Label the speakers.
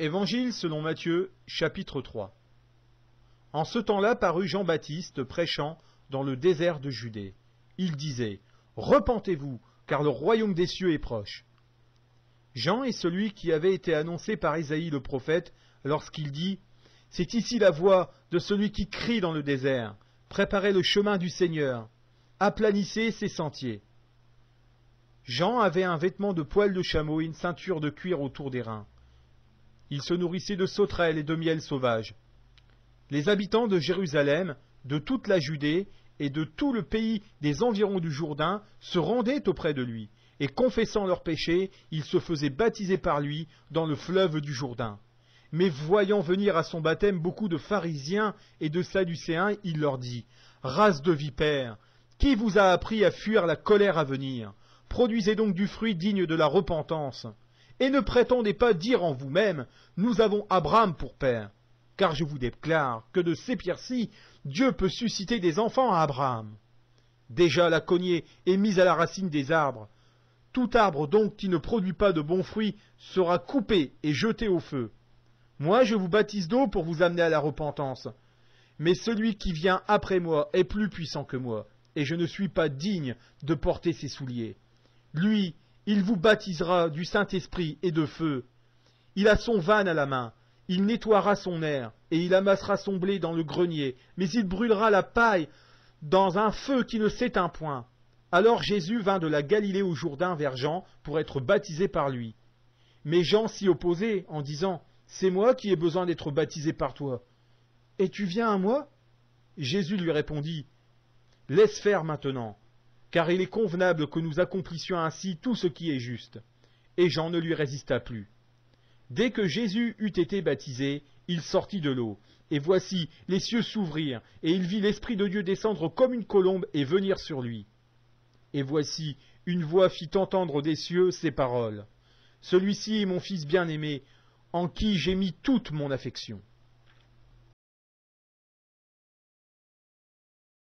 Speaker 1: Évangile selon Matthieu, chapitre 3. En ce temps-là parut Jean-Baptiste prêchant dans le désert de Judée. Il disait : Repentez-vous, car le royaume des cieux est proche. Jean est celui qui avait été annoncé par Ésaïe le prophète lorsqu'il dit : C'est ici la voix de celui qui crie dans le désert. Préparez le chemin du Seigneur. Aplanissez ses sentiers. Jean avait un vêtement de poil de chameau et une ceinture de cuir autour des reins. Il se nourrissait de sauterelles et de miel sauvage. Les habitants de Jérusalem, de toute la Judée et de tout le pays des environs du Jourdain se rendaient auprès de lui, et confessant leurs péchés, ils se faisaient baptiser par lui dans le fleuve du Jourdain. Mais voyant venir à son baptême beaucoup de pharisiens et de sadducéens, il leur dit : Race de vipères, qui vous a appris à fuir la colère à venir ? Produisez donc du fruit digne de la repentance. Et ne prétendez pas dire en vous-même : Nous avons Abraham pour père. Car je vous déclare que de ces pierres-ci, Dieu peut susciter des enfants à Abraham. Déjà la cognée est mise à la racine des arbres. Tout arbre donc qui ne produit pas de bons fruits sera coupé et jeté au feu. Moi je vous baptise d'eau pour vous amener à la repentance. Mais celui qui vient après moi est plus puissant que moi, et je ne suis pas digne de porter ses souliers. Lui, il vous baptisera du Saint-Esprit et de feu. Il a son vanne à la main, il nettoiera son aire, et il amassera son blé dans le grenier, mais il brûlera la paille dans un feu qui ne s'éteint point. Alors Jésus vint de la Galilée au Jourdain vers Jean pour être baptisé par lui. Mais Jean s'y opposait en disant : C'est moi qui ai besoin d'être baptisé par toi. Et tu viens à moi ? Jésus lui répondit : Laisse faire maintenant, car il est convenable que nous accomplissions ainsi tout ce qui est juste. Et Jean ne lui résista plus. Dès que Jésus eut été baptisé, il sortit de l'eau. Et voici, les cieux s'ouvrirent, et il vit l'Esprit de Dieu descendre comme une colombe et venir sur lui. Et voici, une voix fit entendre des cieux ces paroles : Celui-ci est mon Fils bien-aimé, en qui j'ai mis toute mon affection.